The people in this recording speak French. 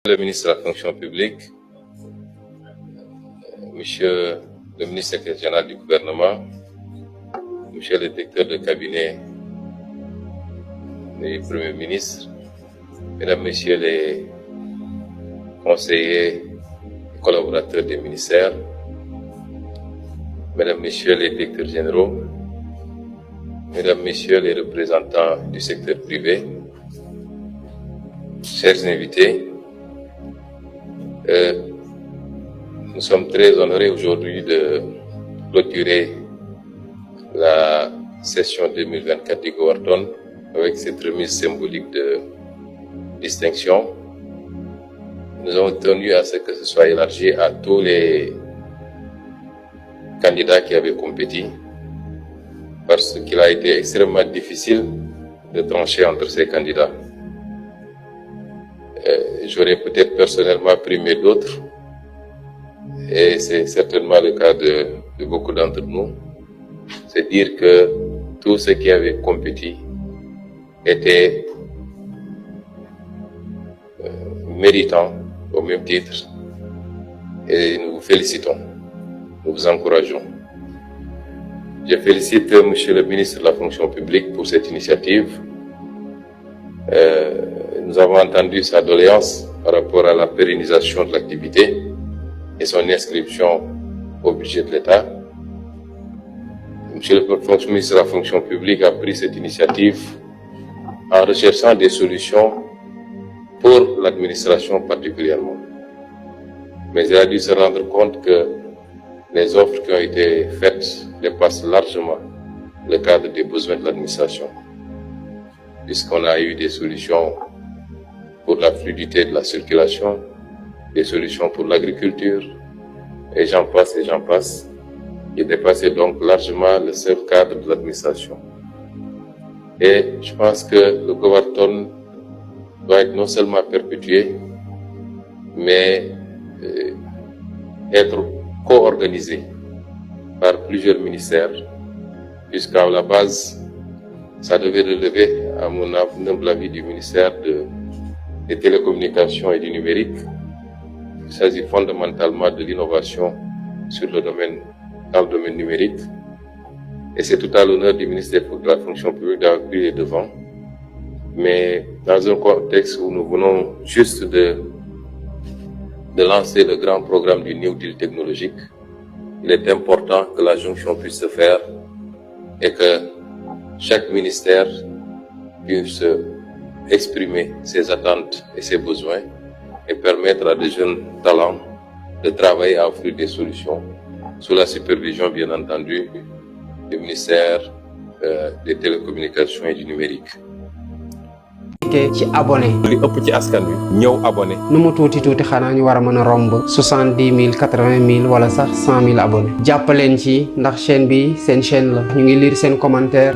Le ministre de la fonction publique, monsieur le ministre secrétaire général du gouvernement, monsieur le directeur de cabinet du Premier ministre, mesdames, messieurs les conseillers et collaborateurs des ministères, mesdames, messieurs les directeurs généraux, mesdames, messieurs les représentants du secteur privé, chers invités, nous sommes très honorés aujourd'hui de clôturer la session 2024 du Goverton avec cette remise symbolique de distinction. Nous avons tenu à ce que ce soit élargi à tous les candidats qui avaient compéti, parce qu'il a été extrêmement difficile de trancher entre ces candidats. J'aurais peut-être personnellement primé d'autres, et c'est certainement le cas de beaucoup d'entre nous. C'est dire que tous ceux qui avaient compéti étaient méritants au même titre, et nous vous félicitons, nous vous encourageons. Je félicite monsieur le ministre de la fonction publique pour cette initiative. Nous avons entendu sa doléance par rapport à la pérennisation de l'activité et son inscription au budget de l'État. Monsieur le ministre de la fonction publique a pris cette initiative en recherchant des solutions pour l'administration particulièrement. Mais il a dû se rendre compte que les offres qui ont été faites dépassent largement le cadre des besoins de l'administration, puisqu'on a eu des solutions pour la fluidité de la circulation, des solutions pour l'agriculture, et j'en passe, qui dépassaient donc largement le seul cadre de l'administration. Et je pense que le Goverton doit être non seulement perpétué, mais être co-organisé par plusieurs ministères, puisqu'à la base, ça devait relever, à mon humble avis, du ministère des télécommunications et du numérique. Il s'agit fondamentalement de l'innovation dans le domaine numérique. Et c'est tout à l'honneur du ministère de la fonction publique d'avoir pris les devants. Mais dans un contexte où nous venons juste de lancer le grand programme du New Deal technologique, il est important que la jonction puisse se faire et que chaque ministère puisse exprimer ses attentes et ses besoins et permettre à des jeunes talents de travailler à offrir des solutions sous la supervision, bien entendu, du ministère des télécommunications et du numérique. ci abonné li ëpp ci askan wi ñëw abonné nu mu tuuti xanaa ñu war a mën a romb 70 000 80 000 wala sax 100 000 abonnés jàppaleen ci ndax chaîne bi seen chaîne la ñu ngi lire seen commentaire